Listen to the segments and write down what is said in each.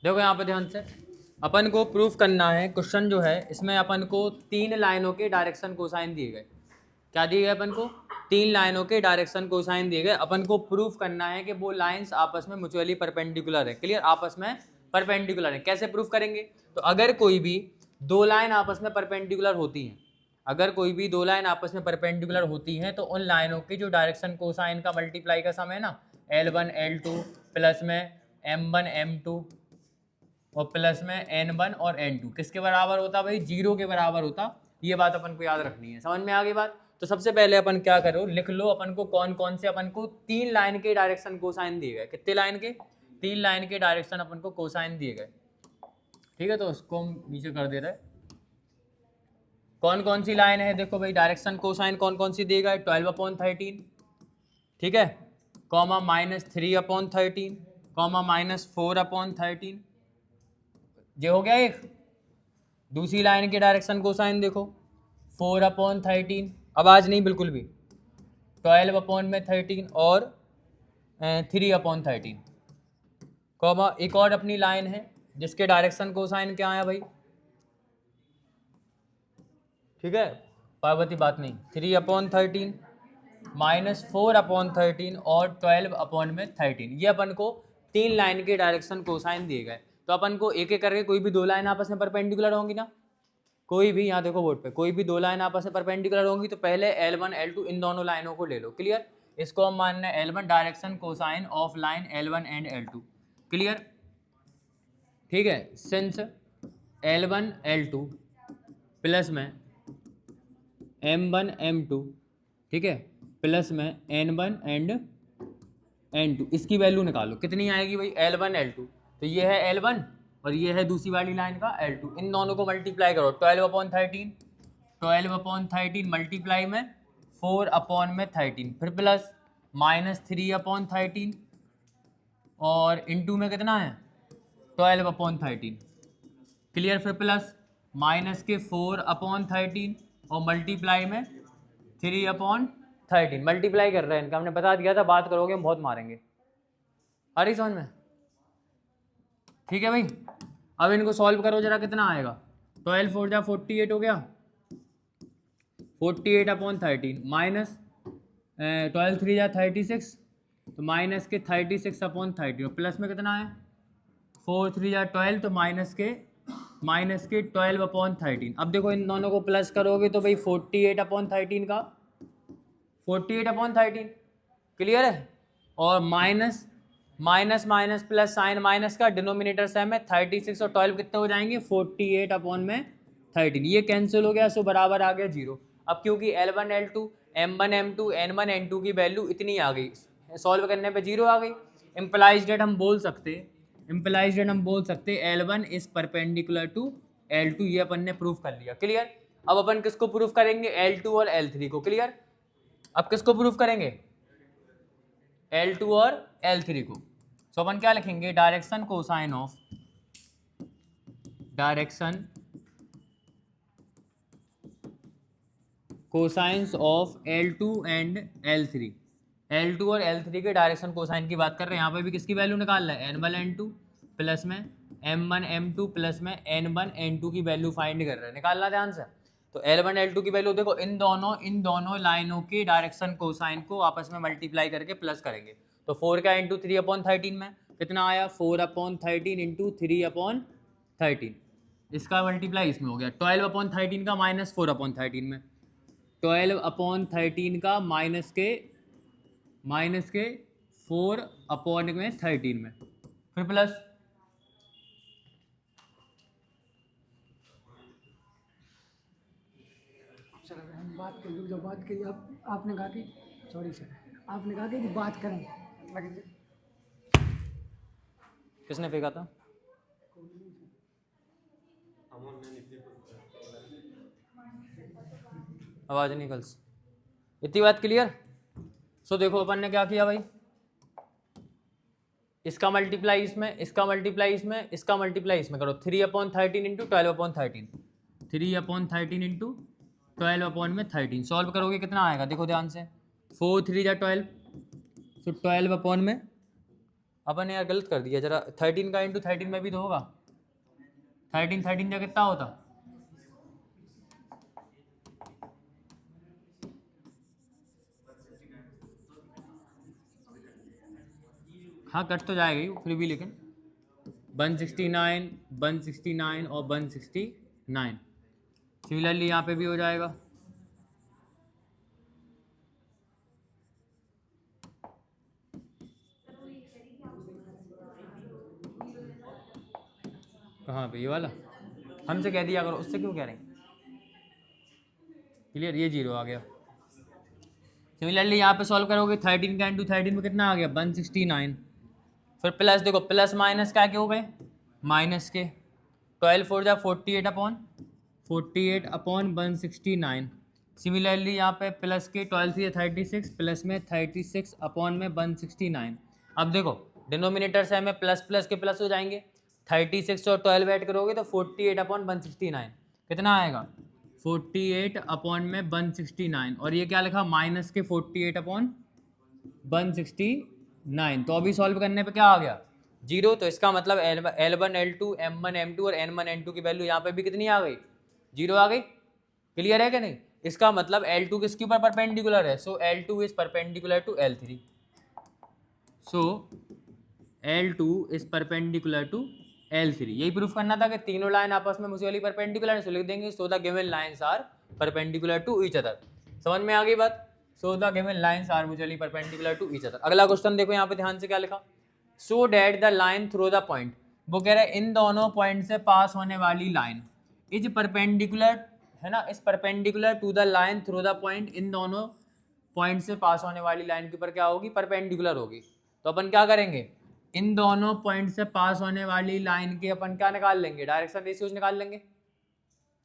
देखो यहाँ पे ध्यान से, अपन को प्रूफ करना है, क्वेश्चन जो है इसमें अपन को 3 लाइनों के डायरेक्शन कोसाइन दिए गए। क्या दिए गए अपन को? 3 लाइनों के डायरेक्शन कोसाइन दिए गए। अपन को प्रूफ करना है कि वो लाइंस आपस में म्यूचुअली परपेंडिकुलर है। क्लियर? आपस में परपेंडिकुलर है। कैसे प्रूफ करेंगे? तो अगर कोई भी दो लाइन आपस में परपेंडिकुलर होती हैं, अगर कोई भी दो लाइन आपस में परपेंडिकुलर होती हैं तो उन लाइनों की जो डायरेक्शन कोसाइन का मल्टीप्लाई का सम है ना, L1 L2 प्लस में M1 M2 और प्लस में N1 और N2 किसके बराबर होता भाई? 0 के बराबर होता। ये बात अपन को याद रखनी है। समझ में आ गई बात? तो सबसे पहले अपन क्या करो, लिख लो अपन को कौन कौन से अपन को 3 लाइन के डायरेक्शन कोसाइन दिए गए। कितने लाइन के? 3 लाइन के डायरेक्शन अपन को कोसाइन दिए गए। ठीक है, तो उसको हम नीचे कर दे रहे। कौन कौन सी लाइन है देखो भाई, डायरेक्शन कोसाइन कौन कौन सी दी गई? 12/13, ठीक है, कॉमा -3/13, कॉमा -4/13। ये हो गया एक। दूसरी लाइन के डायरेक्शन कोसाइन देखो, 4/13, अब आज नहीं बिल्कुल भी, 12/13 और 3/13, कॉमा एक और अपनी लाइन है जिसके डायरेक्शन कोसाइन क्या है भाई? ठीक है, पार्वती बात नहीं, 3/13 -4/13 और 12/13। ये अपन को 3 लाइन के डायरेक्शन कोसाइन दिए गए। तो अपन को एक एक करके, कोई भी दो लाइन आपस में परपेंडिकुलर होंगी ना, कोई भी, यहाँ देखो बोर्ड पे, कोई भी दो लाइन आपस में परपेंडिकुलर होंगी तो पहले L1 L2 इन दोनों लाइनों को ले लो। क्लियर? इसको हम मानना है L1 direction cosine of line L1 and L2। Clear? ठीक है, सिंस L1 L2 प्लस में M1 M2, ठीक है, प्लस में N1 एंड N2, इसकी वैल्यू निकालो कितनी आएगी भाई? L1 L2, तो ये है L1 और ये है दूसरी वाली लाइन का L2। इन दोनों को मल्टीप्लाई करो, 12/13 मल्टीप्लाई में 4/13, फिर प्लस -3/13 और इंटू में कितना है? 12/13। क्लियर? फिर प्लस माइनस के 4/13 और मल्टीप्लाई में 3/13। मल्टीप्लाई कर रहे हैं इनका, हमने बता दिया था, बात करोगे हम बहुत मारेंगे। आ रही समझ में? ठीक है भाई, अब इनको सॉल्व करो जरा, कितना आएगा? 12 4 जा 48 हो गया, 48/13 माइनस 12 3 जा 36, तो माइनस के 36/13 और प्लस में कितना है? 4 3 जा 12, तो माइनस के 12/13। अब देखो इन दोनों को प्लस करोगे तो भाई 48/13 का 48/13। क्लियर है? और minus minus minus plus sign minus का डिनोमिनेटर सेम है, 36 और 12 कितने हो जाएंगे? 48/13। ये कैंसिल हो गया, सो बराबर आ गया 0। अब क्योंकि L1 L2 M1 M2 N1 N2 की वैल्यू इतनी आ गई, सॉल्व करने पे 0 आ गई। इम्प्लाइज डेट हम बोल सकते L1 is perpendicular to L2। ये अपन ने प्रूफ कर लिया। क्लियर? अब अपन किसको प्रूफ करेंगे? L2 और L3 को। क्लियर? अब किसको प्रूफ करेंगे? L2 और L3 को। सो अपन क्या लिखेंगे? Direction cosine of L2 and L3। L2 और L3 के डायरेक्शन कोसाइन की बात कर रहे हैं। यहाँ पे भी किसकी वैल्यू निकाल रहे हैं? N1 N2 प्लस में M1 M2 प्लस में N1 N2 की वैल्यू फाइंड कर रहे हैं। निकालना ध्यान से। तो L1 L2 की वैल्यू देखो, इन दोनों लाइनों के डायरेक्शन कोसाइन को आपस में मल्टीप्लाई करके प्लस करेंगे। तो 4 का इंटू 3/13 में कितना आया? 4/13 इंटू 3/13। इसका मल्टीप्लाई इसमें हो गया। 12/13 का -4/13 में, 12/13 का माइनस के 4/13 में, फिर प्लस सर हम बात करें, जब बात करी आपने कहा कि सॉरी सर, आपने कहा कि बात करें लगे। किसने फेंका था? आवाज नहीं निकल। इतनी बात क्लियर? सो देखो अपन ने क्या किया भाई, इसका मल्टीप्लाई इसमें, इसका मल्टीप्लाई इसमें, इसका मल्टीप्लाई इसमें करो। 3/13 इंटू 12/13, 3/13 इंटू 12/13। सॉल्व करोगे कितना आएगा? देखो ध्यान से, 4 3 जा 12, तो 12 अपन ने यार गलत कर दिया जरा, 13 का इंटू 13 में भी तो होगा, 13 जा कितना होता, हाँ कट तो जाएगा ही फिर भी, लेकिन 169 169 और 169, सिमिलरली यहाँ पे भी हो जाएगा। कहाँ पे ये वाला, हमसे कह दिया करो, उससे क्यों कह रहे हैं। क्लियर, ये 0 आ गया। सिमिलरली यहाँ पे सॉल्व करोगे 13 का इंटू 13 में कितना आ गया 169, फिर प्लस देखो प्लस माइनस क्या के हो गए माइनस के, 12 4 जा 48 अपॉन 169। सिमिलरली यहाँ पे प्लस के 12 3 36 प्लस में 36 अपॉन में 169। अब देखो डिनोमिनेटर से हमें प्लस प्लस के प्लस हो जाएंगे, 36 और 12 ऐड करोगे तो 48 अपॉन 169 कितना आएगा 48 अपॉन में 169, और ये क्या लिखा माइनस के 48 अपॉन 169। तो अभी सॉल्व करने पे क्या आ गया 0, तो इसका मतलब L1 L2 M1 M2 और N1 N2 की वैल्यू यहाँ पे भी कितनी आ गई 0 आ गई। क्लियर है कि नहीं, इसका मतलब L2 किसके ऊपर परपेंडिकुलर है, so L2 is perpendicular to L3, so L2 is perpendicular to L3। यही प्रूफ करना था कि तीनों लाइन आपस में म्यूचुअली परपेंडिकुलर है, सो लिख देंगे so the given lines are perpendicular to each other. समझ में आ गई बात, so the given lines are mutually perpendicular to each other. अगला क्वेश्चन देखो यहाँ पे ध्यान से क्या लिखा, so that the line through the point, वो कह रहा है इन दोनों पॉइंट से पास होने वाली लाइन इज परपेंडिकुलर, है ना, is perpendicular to the line through the point, इन दोनों पॉइंट से पास होने वाली लाइन के ऊपर क्या होगी परपेंडिकुलर होगी। तो अपन क्या करेंगे इन दोनों पॉइंट से पास होने वाली लाइन के अपन क्या निकाल लेंगे डायरेक्शन रेशियोज निकाल लेंगे,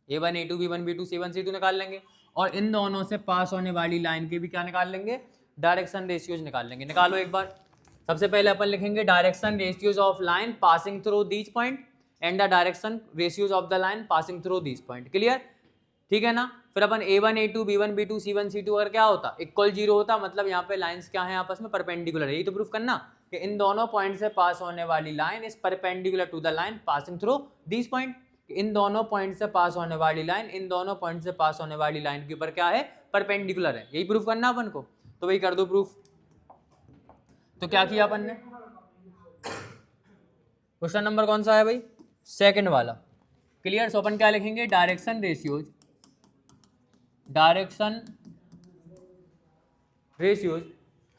A1 A2 B1 B2 C1 C2 निकाल लेंगे, और इन दोनों से पास होने वाली लाइन के भी क्या निकाल लेंगे डायरेक्शन रेशियोज निकाल लेंगे। निकालो एक बार। सबसे पहले अपन लिखेंगे direction ratios of line passing through these point and the direction ratios of the line passing through these point. Clear, ठीक है ना। फिर अपन A1 A2 B1 B2 C1 C2 अगर क्या होता इक्वल 0 होता, मतलब यहाँ पे लाइंस क्या है आपस में परपेंडिकुलर है। यही तो प्रूफ करना कि इन दोनों पॉइंट से पास होने वाली line is perpendicular to the line passing through this point. इन दोनों पॉइंट से पास होने वाली लाइन इन दोनों पॉइंट से पास होने वाली लाइन के ऊपर क्या है परपेंडिकुलर है। यही प्रूफ करना अपन को, तो वही कर दो प्रूफ। तो क्या किया अपन ने, क्वेश्चन नंबर कौन सा है भाई सेकंड वाला। क्लियर, सो अपन क्या लिखेंगे डायरेक्शन रेशियोज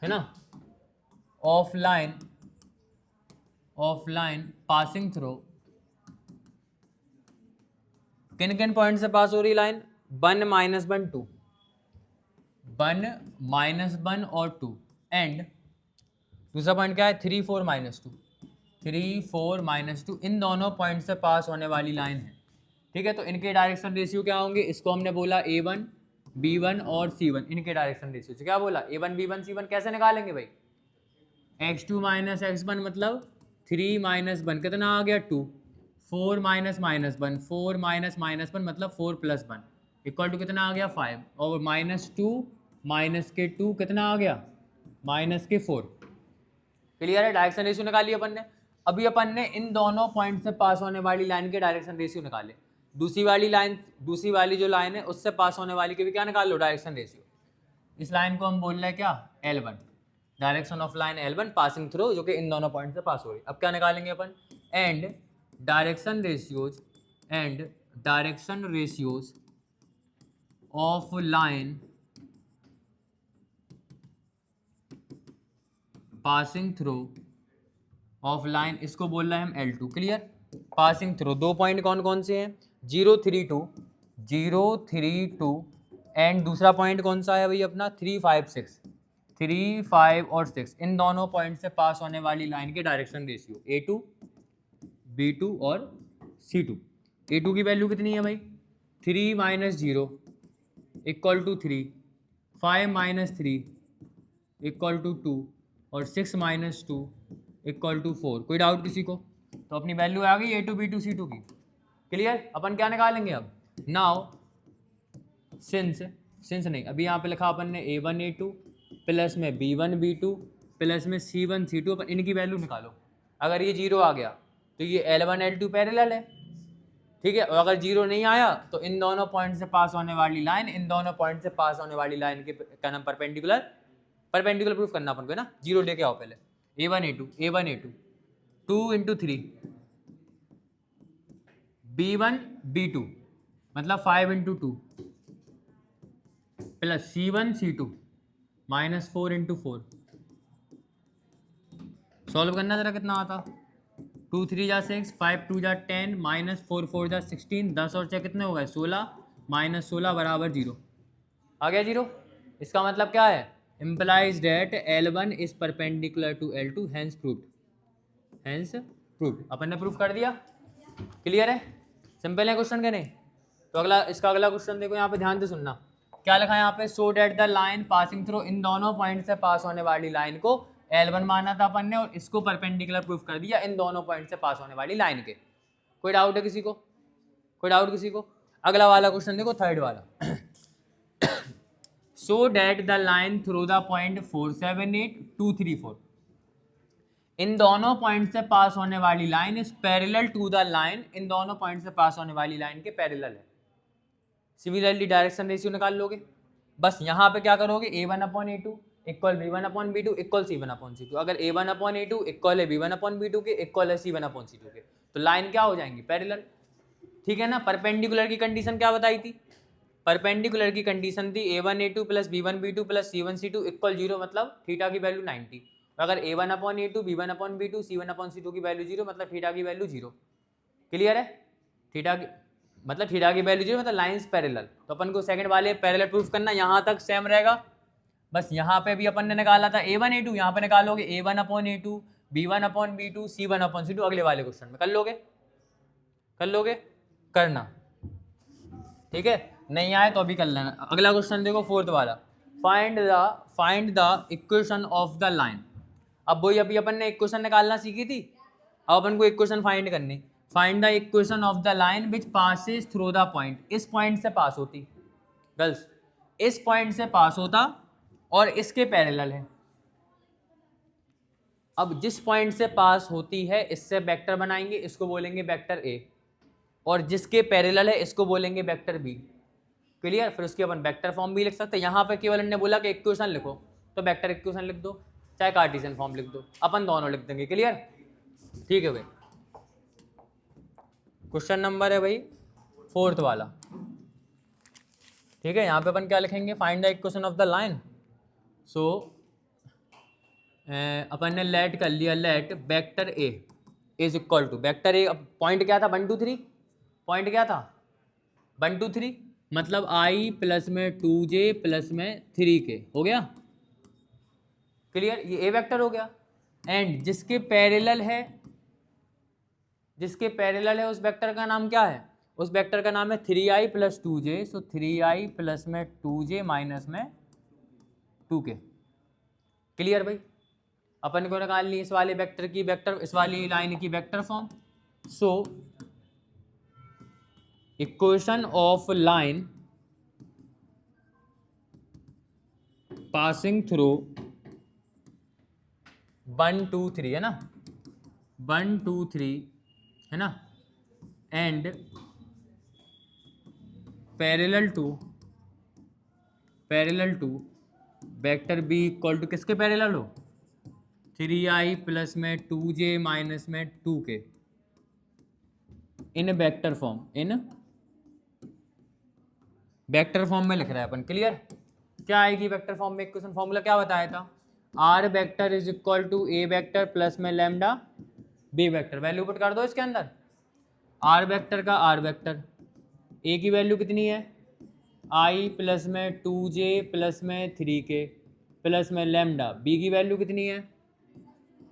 है ना ऑफ लाइन पासिंग थ्रू, किन किन पॉइंट से पास हो रही लाइन 1 -1 2, 1 -1 और 2, एंड दूसरा पॉइंट क्या है 3 4 -2, 3 4 -2, इन दोनों पॉइंट से पास होने वाली लाइन है। ठीक है, तो इनके डायरेक्शन रेशियो क्या होंगे, इसको हमने बोला A1 B1 और C1, इनके डायरेक्शन रेशियो से क्या बोला A1 B1 C1 कैसे निकालेंगे भाई, x2 - x1 मतलब 3 - 1 कितना आ गया 2, 4 - -1 4 - -1 मतलब 4 + 1 इक्वल टू कितना आ गया 5, और -2 - 2 कितना आ गया -4। क्लियर है, डायरेक्शन रेशियो निकाली अपन ने। अभी अपन ने इन दोनों पॉइंट से पास होने वाली लाइन के डायरेक्शन रेशियो निकाले, दूसरी वाली जो लाइन है उससे पास होने वाली के भी क्या निकाल लो डायरेक्शन रेशियो। इस लाइन को हम बोल रहे हैं क्या L1, direction of line L1 passing through, जो कि इन दोनों पॉइंट से पास हो रही। अब क्या निकालेंगे अपन, and direction ratios of line passing through of line, इसको बोल रहे हैं हम L2। क्लियर, पासिंग थ्रू दो पॉइंट कौन कौन से हैं 0 3 2 एंड दूसरा पॉइंट कौन सा है भाई अपना 3 5 6, 3 5 और 6, इन दोनों पॉइंट से पास होने वाली लाइन के डायरेक्शन रेशियो A2 B2 और C2। A2 की वैल्यू कितनी है भाई 3 - 0 इक्वल टू 3, 5 - 3 इक्वल टू 2 और 6 - 2 इक्वल टू 4। कोई डाउट किसी को, तो अपनी वैल्यू आ गई A2 B2 C2 की। क्लियर, अपन क्या निकालेंगे अब नाउ सिंस नहीं, अभी यहाँ पे लिखा अपन ने A1 A2 प्लस में B1 B2 प्लस में C1 C2, अपन इनकी वैल्यू निकालो। अगर ये 0 आ गया तो ये L1 L2 पैरेलल है, ठीक है। और अगर 0 नहीं आया तो इन दोनों पॉइंट से पास होने वाली लाइन, इन दोनों पॉइंट से पास होने वाली लाइन के क्या नाम, परपेंडिकुलर प्रूफ करना अपन को ना। 0 लेके आओ पहले, A1 A2 2 into 3 B1 B2 मतलब 5 into 2 plus C1 C2 minus 4 into 4। Solve करना जरा कितना आता। 2 3 जा 6, 5 2 जा 10, माइनस 4 4 जा 16, 10 और 6 कितने हो गए 16, माइनस 16 बराबर 0। आ गया 0। इसका मतलब क्या है, implies that L1 is perpendicular to L2, hence proved। अपन ने प्रूफ कर दिया। क्लियर है, सिंपल है क्वेश्चन के नहीं। तो इसका अगला क्वेश्चन देखो, यहाँ पे ध्यान से सुनना। क्या लिखा है यहाँ पे, so that the line passing through, इन दोनों पॉइंट से पास होने वाली लाइन को L1 माना था अपन ने, और इसको परपेंडिकुलर प्रूफ कर दिया इन दोनों पॉइंट से पास होने वाली लाइन के। कोई डाउट है किसी को, कोई डाउट किसी को? अगला वाला क्वेश्चन देखो, थर्ड वाला। So that the line through the point 4 7 8 2 3 4, इन दोनों पॉइंट से पास होने वाली line is parallel to the line, इन दोनों पॉइंट से पास होने वाली लाइन के पैरेलल है। सिमिलरली डायरेक्शन रेशियो निकाल लोगे। बस यहाँ पे क्या करोगे, A1/A2 equal B1/B2 equal C1/C2। अगर A1/A2 इक्वल है B1/B2 के, इक्वल है C1/C2 के, तो लाइन क्या हो जाएंगी, पैरेलल। ठीक है ना। परपेंडिकुलर की कंडीशन क्या बताई थी, परपेंडिकुलर की कंडीशन थी A1A2 plus B1B2 plus C1C2 equal 0, मतलब थीटा की वैल्यू 90। अगर A1/A2 B1/B2 C1/C2 की वैल्यू 0, मतलब थीटा की वैल्यू 0। क्लियर है, थीटा की मतलब थीटा की वैल्यू 0 मतलब लाइंस पैरेलल। तो अपन को सेकंड वाले पैरेलल प्रूफ करना, यहाँ तक सेम रहेगा। बस यहाँ पे भी अपन ने निकाला था A1A2, यहाँ पे निकालोगे A1/A2 B1/B2 C1/C2। अगले वाले क्वेश्चन में कर लोगे, कर लोगे, करना। ठीक है, नहीं आए तो अभी कर लेना। अगला क्वेश्चन देखो, फोर्थ वाला, find the equation of the line. अब वही अभी अपन ने इक्वेशन निकालना सीखी थी, अब अपन को इक्वेशन फाइंड करनी। Find the equation of the line which passes through the point, इस पॉइंट से पास होती, गर्ल्स इस पॉइंट से पास होता और इसके पैरेलल है। अब जिस पॉइंट से पास होती है इससे वेक्टर बनाएंगे, इसको बोलेंगे वेक्टर ए, और जिसके पैरेलल है इसको बोलेंगे वेक्टर बी। क्लियर। फिर उसके अपन वेक्टर फॉर्म भी लिख सकते हैं। यहाँ पे केवल इन्होंने बोला कि इक्वेशन लिखो, तो वेक्टर इक्वेशन लिख दो, चाहे कार्टेशियन फॉर्म लिख दो, अपन दोनों लिख देंगे। क्लियर, ठीक है भाई। क्वेश्चन नंबर है भाई फोर्थ वाला। ठीक है, यहाँ पे अपन क्या लिखेंगे, find the equation of the line. So अपन ने लेट कर लिया, let vector A is equal to vector A. अब पॉइंट क्या था, 1 2 3, पॉइंट क्या था 1 2 3, मतलब i प्लस में 2j प्लस में 3k हो गया। क्लियर, ये ए वेक्टर हो गया। एंड जिसके पैरेलल है, जिसके पैरेलल है उस वेक्टर का नाम क्या है, उस वेक्टर का नाम है 3i प्लस 2j। सो 3i प्लस में 2j माइनस में 2k। क्लियर भाई। अपन को निकाल ली इस वाले वेक्टर की वेक्टर, इस वाली लाइन की vector form. So equation of line passing through 1 2 3 है ना, 1 2 3 है ना, and parallel to vector B equal to किसके पैरेलल हो, 3i प्लस में 2j माइनस में 2k in vector form, in vector form में लिख रहा है अपन। क्लियर, क्या आएगी वेक्टर फॉर्म में इक्वेशन, फॉर्मूला क्या बताया था, r vector is equal to a vector plus में lambda b vector. Value put कर दो इसके अंदर, r वेक्टर का r वेक्टर, a की वैल्यू कितनी है i प्लस में 2j प्लस में 3k प्लस में लैम्डा, b की वैल्यू कितनी है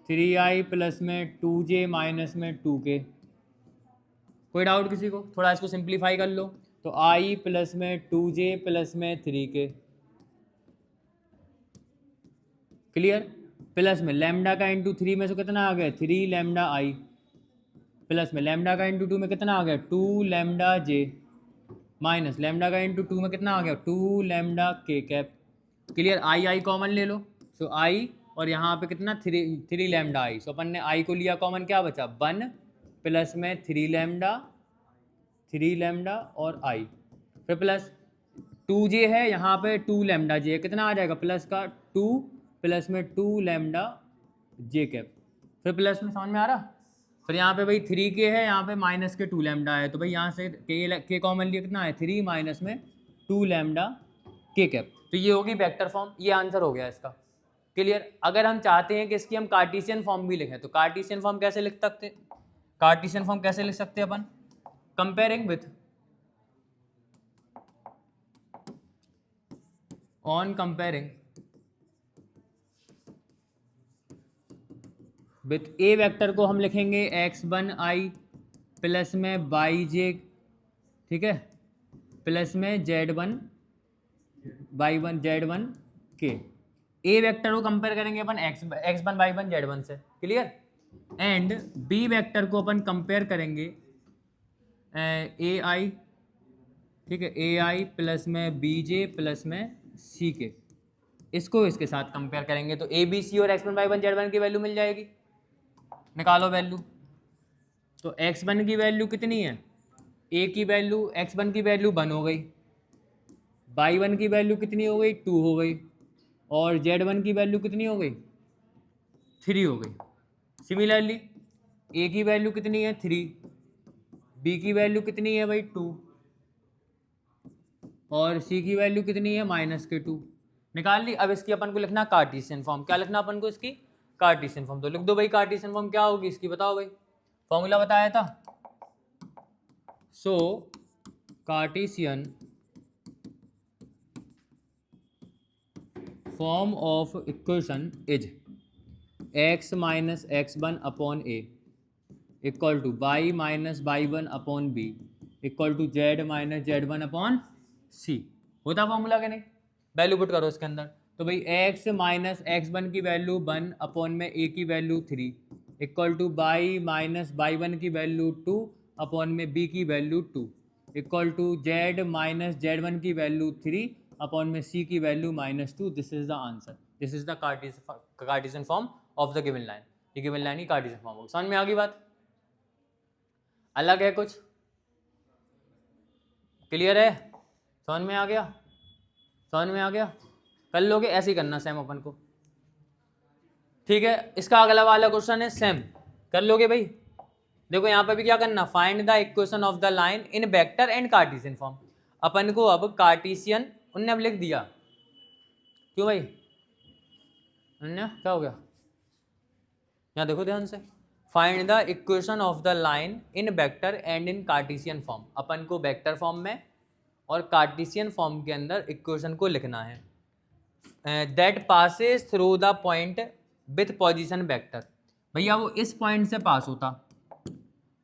3i प्लस में 2j माइनस में 2k। कोई डाउट किसी को, थोड़ा इसको सिंप्लीफाई कर लो, तो i प्लस में 2j प्लस में 3k। क्लियर, प्लस में लैम्डा का इंटू 3 में से कितना आ गया 3 लैम्डा i, प्लस में लैम्डा का इंटू 2 में कितना आ गया 2 लैम्डा j, माइनस लैम्डा का इंटू 2 में कितना आ गया 2 lambda k cap. Clear, i common ले लो, सो i और यहाँ पे कितना 3 लैम्डा आई। सो अपन ने आई को लिया कॉमन, क्या बचा 1 प्लस में 3 लैम्डा और आई, फिर प्लस 2j है यहाँ पे 2 लैम्डा जे, कितना आ जाएगा प्लस का 2 प्लस में 2 लैम्डा जे कैप, फिर प्लस में, समझ में आ रहा। फिर यहाँ पे भाई 3k है, यहाँ पे माइनस के 2 लैम्डा है, तो भाई यहाँ से के कॉमन लिए कितना है 3 माइनस में 2 लैम्डा के कैप, तो ये होगी वेक्टर फॉर्म। ये आंसर हो गया इसका। क्लियर। अगर हम चाहते हैं कि इसकी हम कार्टेशियन फॉर्म भी लिखें तो कार्टेशियन फॉर्म कैसे लिख सकते, कार्टेशियन फॉर्म कैसे लिख सकते हैं अपन, comparing with, on comparing with A vector को हम लिखेंगे x1i प्लस में yj, ठीक है, प्लस में z1 z1k। ए वेक्टर को कंपेयर करेंगे अपन x1 y1 z1 से। क्लियर। एंड बी वेक्टर को अपन कंपेयर करेंगे ai, ठीक है, ai प्लस में bj प्लस में ck, इसको इसके साथ कंपेयर करेंगे तो ए बी सी और x1 y1 z1 की वैल्यू मिल जाएगी। निकालो वैल्यू। तो x1 की वैल्यू कितनी है, a की वैल्यू, x1 की वैल्यू 1 हो गई, y1 की वैल्यू कितनी हो गई 2 हो गई, और z1 की वैल्यू कितनी हो गई 3 हो गई। सिमिलरली a की वैल्यू कितनी है 3, b की वैल्यू कितनी है भाई 2, और c की वैल्यू कितनी है -2। निकाल ली। अब इसकी अपन को लिखना कार्टेशियन फॉर्म। क्या लिखना अपन को इसकी, कार्टेशियन फॉर्म। तो लिख दो भाई कार्टेशियन फॉर्म क्या होगी इसकी, बताओ भाई, फॉर्मूला बताया था। So Cartesian form of equation is x minus x1 upon a equal to y minus y1 upon b equal to z minus z1 upon c। होता फॉर्मूला के नहीं, वैल्यू पुट करो इसके अंदर। तो भाई x माइनस x1 की value 1 upon में a की value 3 equal to y minus y1 की वैल्यू 2 अपॉन में b की value 2 equal to z minus z1 की वैल्यू 3 अपॉन में c की value -2। This is the answer, this is the Cartesian form of the given line. ये given line ही Cartesian form होगी। समझ में आ गई बात, अलग है कुछ, क्लियर है, समझ में आ गया, समझ में आ गया। कर लोगे, ऐसे ही करना सेम अपन को, ठीक है। इसका अगला वाला क्वेश्चन है सेम, कर लोगे भाई। देखो यहाँ पे भी क्या करना, find the equation of the line in vector and Cartesian form. अपन को अब कार्टेशियन, उनने अब लिख दिया, क्यों भाई उनने, क्या हो गया, यहाँ देखो ध्यान से, find the equation of the line in vector and in Cartesian form. अपन को वेक्टर फॉर्म में और कार्टेशियन फॉर्म के अंदर इक्वेशन को लिखना है। That passes through the point with position vector. भैया वो इस पॉइंट से पास होता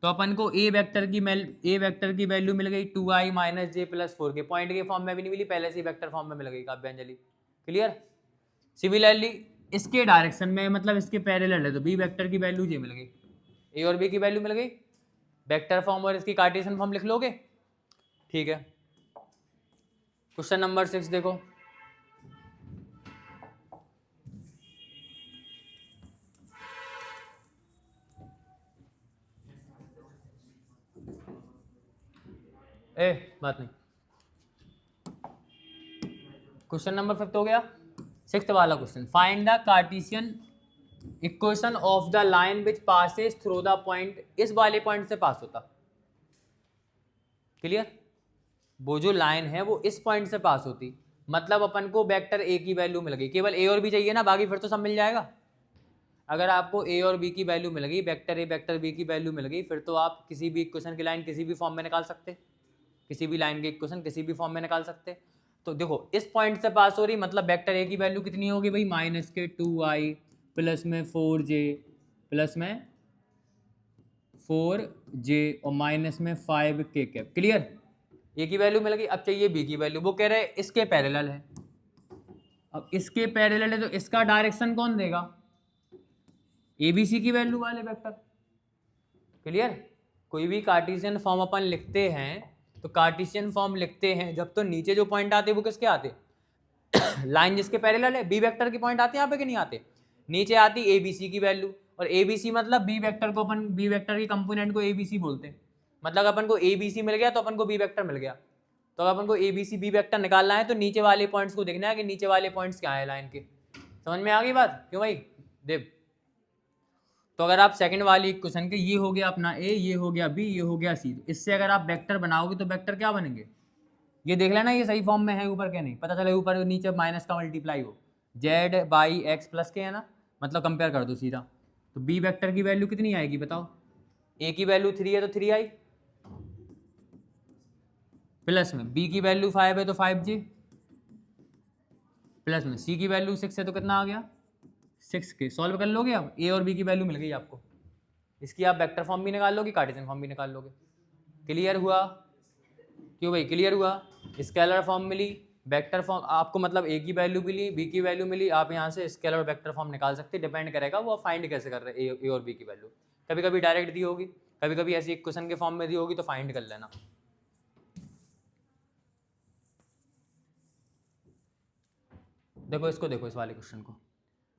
तो अपन को ए वेक्टर की वैल्यू मिल गई 2i माइनस जे प्लस 4k। पॉइंट के फॉर्म में भी नहीं मिली, पहले से वेक्टर फॉर्म में मिल गई काव्यांजलि। क्लियर। सिमिलरली इसके डायरेक्शन में, मतलब इसके पैरेलल है, तो बी वेक्टर की वैल्यू जे मिल गई, ए और बी की वैल्यू मिल गई। वेक्टर फॉर्म और इसकी कार्टेशियन फॉर्म लिख लोगे, ठीक है। क्वेश्चन नंबर 6 देखो, बात नहीं, क्वेश्चन नंबर 5 हो गया। 6th वाला question, find the Cartesian equation of the line which passes through the point. इस वाले पॉइंट से पास होता। क्लियर। वो जो लाइन है वो इस पॉइंट से पास होती, मतलब अपन को वेक्टर ए की वैल्यू मिल गई। केवल ए और बी चाहिए ना, बाकी फिर तो सब मिल जाएगा। अगर आपको ए और बी की वैल्यू मिल गई, वेक्टर ए वेक्टर बी की वैल्यू मिल गई, फिर तो आप किसी भी इक्वेशन की लाइन किसी भी फॉर्म में निकाल सकते, किसी भी लाइन की इक्वेशन किसी भी फॉर्म में निकाल सकते। तो देखो इस पॉइंट से पास हो रही, मतलब वेक्टर ए की वैल्यू कितनी होगी भाई, -2i प्लस में 4j प्लस में 4j और माइनस में 5k कैप। क्लियर। ए की वैल्यू मिल गई, अब चाहिए बी की वैल्यू। वो कह रहे हैं इसके पैरेलल है। अब इसके पैरेलल है तो इसका डायरेक्शन कौन देगा, ए बी सी की वैल्यू वाले वेक्टर। क्लियर। कोई भी कार्टेशियन फॉर्म अपन लिखते हैं तो कार्टेशियन फॉर्म लिखते हैं जब तो नीचे जो पॉइंट आते हैं वो किसके आते, लाइन जिसके पैरेलल है, बी वेक्टर के पॉइंट आते हैं यहाँ पे कि नहीं आते। नीचे आती ए बी सी की वैल्यू, और ए बी सी मतलब बी वेक्टर को अपन बी वेक्टर की कंपोनेंट को ए बी सी बोलते हैं। मतलब अपन को ए बी सी मिल गया तो अपन को बी वेक्टर मिल गया। तो अगर अपन को A B C B vector निकालना है तो नीचे वाले पॉइंट्स को देखना है कि नीचे वाले पॉइंट्स क्या है लाइन के। समझ में आ गई बात? क्यों भाई देव? तो अगर आप सेकंड वाली क्वेश्चन के, ये हो गया अपना ए, ये हो गया बी, ये हो गया सी, तो इससे अगर आप वेक्टर बनाओगे तो वेक्टर क्या बनेंगे? ये देख लेना ये सही फॉर्म में है ऊपर के नहीं, पता चले ऊपर नीचे माइनस का मल्टीप्लाई हो, जेड बाई एक्स प्लस के है ना, मतलब कंपेयर कर दो सीधा। तो बी वेक्टर की वैल्यू कितनी आएगी बताओ? ए की वैल्यू 3 है तो 3 आई, प्लस में बी की वैल्यू 5 है तो 5j, प्लस में सी की वैल्यू 6 है तो कितना आ गया 6k। सॉल्व कर लोगे अब, ए और बी की वैल्यू मिल गई आपको। इसकी आप वेक्टर फॉर्म भी निकाल लोगे, कार्टेशियन फॉर्म भी निकाल लोगे। क्लियर हुआ? क्यों भाई क्लियर हुआ? स्केलर फॉर्म मिली, वेक्टर फॉर्म आपको मतलब ए की वैल्यू मिली, बी की वैल्यू मिली, आप यहाँ से स्केलर और वेक्टर फॉर्म निकाल सकते, डिपेंड करेगा वो आप फाइंड कैसे कर रहे हैं ए और बी की वैल्यू। कभी कभी डायरेक्ट दी होगी, कभी कभी ऐसी एक क्वेश्चन के फॉर्म में दी होगी, तो फाइंड कर लेना। देखो इसको, देखो इस वाले क्वेश्चन को,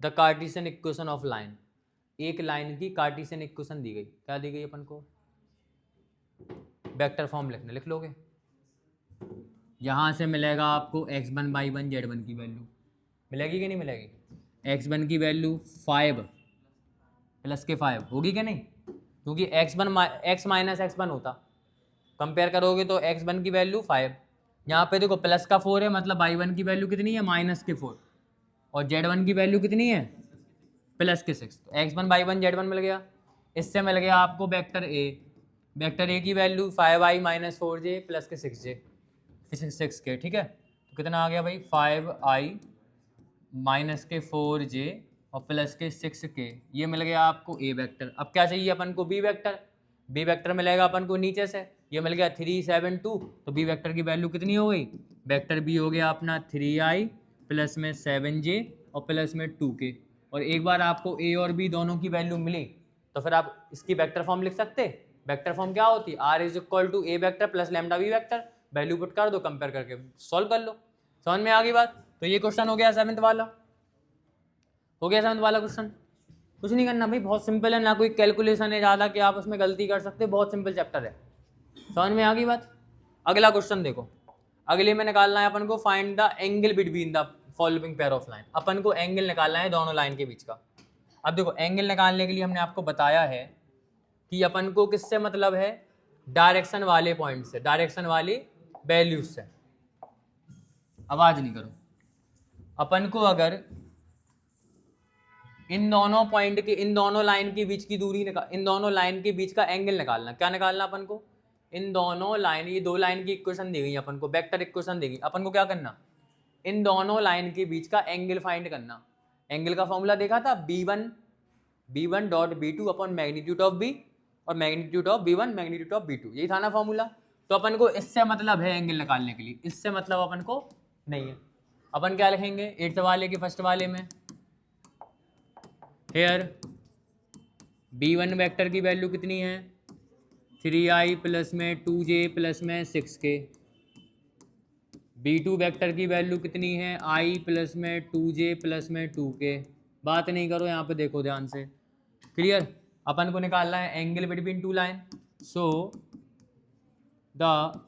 the Cartesian equation of line, एक लाइन की कार्टेशियन इक्वेशन दी गई, क्या दी गई अपन को? वेक्टर फॉर्म लिखने, लिख लोगे। यहाँ से मिलेगा आपको x1 y1 z1 की वैल्यू मिलेगी कि नहीं मिलेगी? x1 की वैल्यू 5 प्लस के 5 होगी कि नहीं? क्योंकि x माइनस x1 होता, कंपेयर करोगे तो x1 की वैल्यू 5, यहाँ पे देखो प्लस का 4 है, मतलब y1 की वैल्यू कितनी है? माइनस के 4, और z1 की वैल्यू कितनी है? प्लस के 6। तो x1 y1 z1 मिल गया। इससे मिल गया आपको वेक्टर ए, वेक्टर ए की value 5i minus 4j plus के 6j 6k, ठीक है। तो कितना आ गया भाई? 5i माइनस के 4j और प्लस के 6k, ये मिल गया आपको ए वेक्टर। अब क्या चाहिए अपन को? B vector. बी वेक्टर मिलेगा अपन को नीचे से, ये मिल गया 3 7 2, तो बी वेक्टर की वैल्यू कितनी हो गई? वेक्टर बी हो गया अपना 3i प्लस में 7j और प्लस में 2k। और एक बार आपको ए और बी दोनों की वैल्यू मिली तो फिर आप इसकी वेक्टर फॉर्म लिख सकते। वेक्टर फॉर्म क्या होती है? R is equal to a vector plus lambda v vector, value put कर दो, कंपेयर करके सॉल्व कर लो। समझ में आ गई बात? तो ये क्वेश्चन हो गया 7th वाला, हो गया 7th वाला क्वेश्चन। कुछ नहीं करना भाई, बहुत सिंपल है, ना कोई कैलकुलेशन है ज़्यादा कि आप उसमें गलती कर सकते, बहुत सिंपल चैप्टर है। समझ में आ गई बात? अगला क्वेश्चन देखो, अगले में निकालना है अपन को find the angle between the following pair of line. अपन को एंगल निकालना है दोनों लाइन के बीच का। अब देखो एंगल निकालने के लिए हमने आपको बताया है कि अपन को किससे मतलब है? डायरेक्शन वाले पॉइंट से, डायरेक्शन वाली वैल्यूज से। आवाज नहीं करो। अपन को अगर इन दोनों पॉइंट के, इन दोनों लाइन के बीच की दूरी इन दोनों लाइन के बीच का एंगल निकालना, क्या निकालना अपन को? इन दोनों लाइन, ये दो लाइन की इक्वेशन दी गई अपन को, वेक्टर इक्वेशन दी गई, अपन को क्या करना? इन दोनों लाइन के बीच का एंगल फाइंड करना। एंगल का फॉर्मूला देखा था, b1 dot b2 upon magnitude of b और magnitude of b1 magnitude of b2, यही था ना फॉर्मूला। तो अपन को इससे मतलब है एंगल निकालने के लिए, इससे मतलब अपन को नहीं है। अपन क्या लिखेंगे 8th वाले के फर्स्ट वाले में? हेयर b1 वेक्टर की वैल्यू कितनी है? 3i प्लस में 2j प्लस में 6k। b2 वेक्टर की वैल्यू कितनी है? i प्लस में 2j प्लस में 2k। बात नहीं करो, यहाँ पे देखो ध्यान से। क्लियर? अपन को निकालना है angle between two line. So the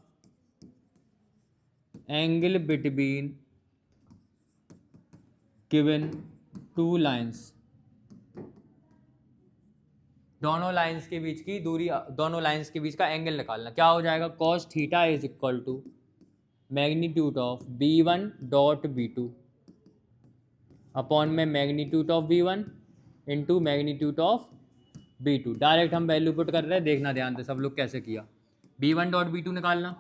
angle between given two lines, दोनों लाइंस के बीच की दूरी, दोनों लाइंस के बीच का एंगल निकालना। क्या हो जाएगा? cos theta is equal to magnitude of b1 dot b2 upon में magnitude of b1 into magnitude of b2। Direct हम वैल्यू पुट कर रहे हैं, देखना ध्यान से सब लोग कैसे किया। b1 डॉट b2 निकालना,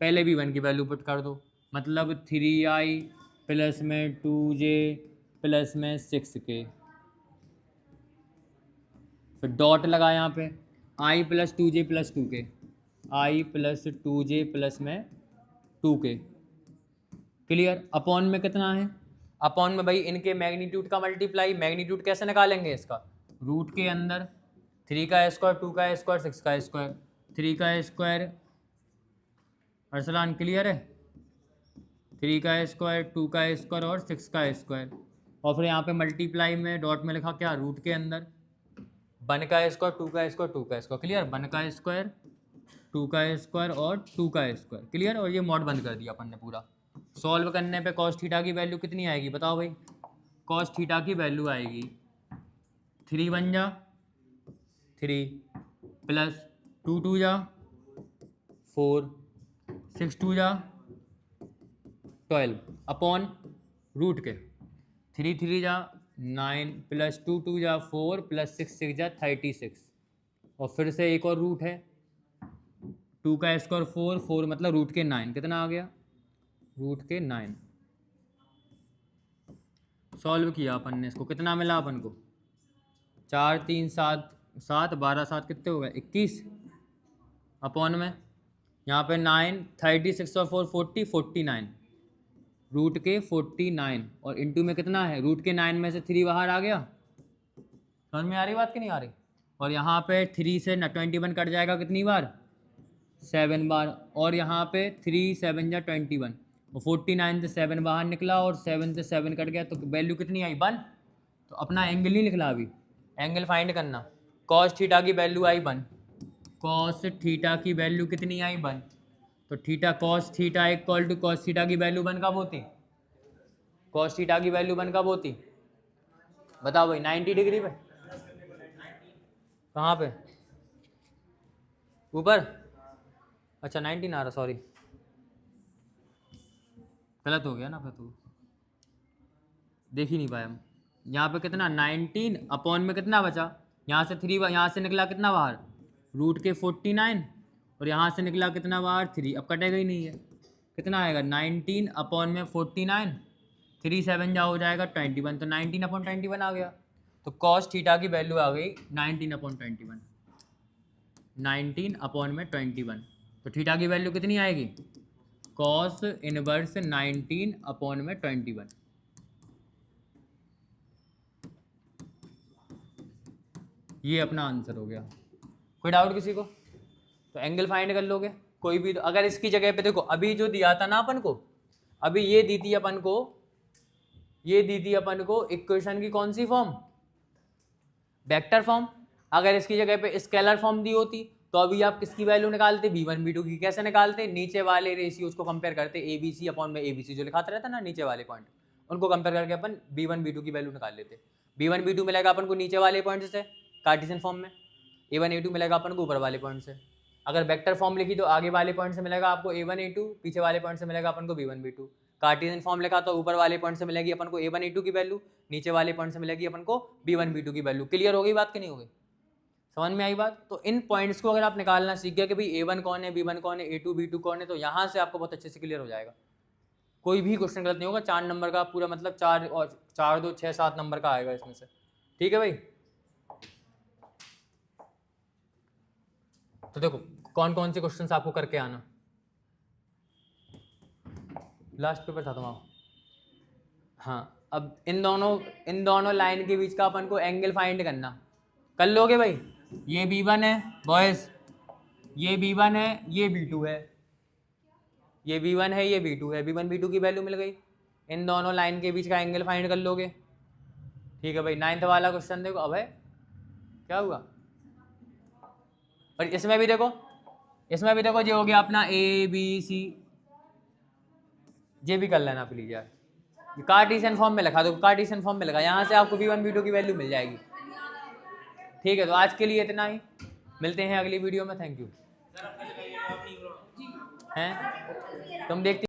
पहले b1 की वैल्यू पुट कर दो, मतलब 3i प्लस में 2j प्लस में 6k, फिर डॉट लगा यहाँ पे i plus 2j plus 2k, i plus 2j plus में 2k। क्लियर? अपॉन में कितना है? अपॉन में भाई इनके मैग्नीट्यूड का मल्टीप्लाई। मैग्नीट्यूड कैसे निकालेंगे इसका? रूट के अंदर 3 का स्क्वायर 2 का स्क्वायर 6 का स्क्वायर, 3 का स्क्वायर अरसलान क्लियर है? 3 का स्क्वायर 2 का स्क्वायर और 6 का स्क्वायर, और फिर यहाँ पे मल्टीप्लाई में डॉट में लिखा क्या, रूट के अंदर 1 का स्क्वायर 2 का स्क्वायर 2 का स्क्वायर, क्लियर, 1 का स्क्वायर 2 का स्क्वायर और 2 का स्क्वायर, क्लियर। और ये मॉड बंद कर दिया अपन ने पूरा। सॉल्व करने पे कॉस थीटा की वैल्यू कितनी आएगी बताओ भाई। कॉस थीटा की वैल्यू आएगी 3 बन जा 3 प्लस 2 2 जा 4 6 2 जा 12 अपॉन रूट के 3 3 जा 9 प्लस 2 2 जा 4 प्लस 6 6 जा 36। और फिर से एक और रूट है 2 का स्क्वायर 4 4 मतलब रूट के 9, कितना आ गया, रूट के 9। सॉल्व किया अपन ने इसको, कितना मिला अपन को 4 3 7 7 12 7 कितने हो गए 21 अपॉन में यहाँ पे 9 36 और 4 40 49 रूट के 49 और इंटू में कितना है रूट के 9 में से 3 बाहर आ गया। समझ में आ रही बात कि नहीं आ रही। और यहाँ पे 3 से 21 कट जाएगा कितनी बार 7 बार। और यहाँ पे 3 7 जा 21 और 49 से 7 बाहर निकला और 7 से 7 कट गया तो वैल्यू कितनी आई 1। तो अपना एंगल नहीं निकला अभी, एंगल फाइंड करना। कॉस थीटा की वैल्यू आई 1, कॉस थीटा की वैल्यू कितनी आई 1। तो theta cos theta equal to cos theta की वैल्यू 1 कब होती, कॉस थीटा की वैल्यू 1 कब होती बताओ भाई 90 डिग्री पे, कहाँ पे ऊपर, अच्छा 19 आ रहा, सॉरी गलत हो गया ना फिर, तो देख ही नहीं पाए हम। यहाँ पे कितना 19 अपॉन में कितना बचा, यहाँ से 3 यहाँ से निकला कितना बाहर रूट के 49 और यहाँ से निकला कितना बाहर 3, अब कटेगा ही नहीं है, कितना आएगा 19 अपॉन में 49 3 7 जा हो जाएगा 21, तो 19 अपॉन 21 आ गया। तो कॉस थीटा की वैल्यू आ गई 19 अपॉन 21, 19 अपॉन में 21। तो थीटा की वैल्यू कितनी आएगी कॉस इनवर्स 19 अपॉन में 21। ये अपना आंसर हो गया। कोई डाउट किसी को, तो एंगल फाइंड कर लोगे कोई भी। अगर इसकी जगह पे देखो अभी जो दिया था ना अपन को, अभी ये दी थी अपन को, ये दी थी अपन को इक्वेशन की कौन सी फॉर्म, वेक्टर फॉर्म। अगर इसकी जगह पे स्केलर फॉर्म दी होती तो अभी आप किसकी वैल्यू निकालते v1 v2 की। कैसे निकालते, नीचे वाले रेशियोज को कंपेयर करते, ABC अपॉन में ABC जो लिखाते रहता ना नीचे वाले पॉइंट, उनको कंपेयर करके अपन v1 v2 की वैल्यू निकाल लेते। v1 v2 मिलेगा अपन को नीचे वाले पॉइंट से कार्टेशियन फॉर्म में, a1 a2 मिलेगा अपन को ऊपर वाले पॉइंट से। अगर वेक्टर फॉर्म लिखी तो आगे वाले पॉइंट से मिलेगा आपको a1 a2, पीछे वाले पॉइंट से मिलेगा अपन को v1 v2। कार्टेशियन फॉर्म लिखा तो ऊपर वाले पॉइंट से मिलेगी अपन को a1 a2 की वैल्यू, नीचे वाले पॉइंट से मिलेगी अपन को v1 v2 की वैल्यू। क्लियर हो गई बात कि नहीं हो गई, समझ में आई बात। तो इन पॉइंट्स को अगर आप निकालना सीख गया कि भाई a1 कौन है, b1 कौन है, a2 b2 कौन है, तो यहाँ से आपको बहुत अच्छे से क्लियर हो जाएगा। कोई भी क्वेश्चन गलत नहीं होगा, 4 नंबर का पूरा मतलब 4 और 4 2 6 7 नंबर का आएगा इसमें से, ठीक है भाई। तो देखो कौन कौन से क्वेश्चंस आपको करके आना, लास्ट पेपर था तुम्हारा। हाँ अब इन दोनों लाइन के बीच का अपन को एंगल फाइंड करना, कर लोगे भाई। ये b1 है बॉयज, ये b1 है, ये b2 है, ये b1 है, ये b2 है, b1 b2 की वैल्यू मिल गई। इन दोनों लाइन के बीच का एंगल फाइंड कर लोगे, ठीक है भाई। 9th वाला क्वेश्चन देखो, अब है क्या हुआ। और इसमें भी देखो, इसमें भी देखो, ये हो गया अपना ABC, ये भी कर लेना प्लीज यार। कार्टेशियन फॉर्म में लिखा दो, कार्टेशियन फॉर्म में लगा, यहाँ से आपको v1 v2 की वैल्यू मिल जाएगी, ठीक है। तो आज के लिए इतना ही, मिलते हैं अगली वीडियो में, थैंक यू हैं। तुम देखते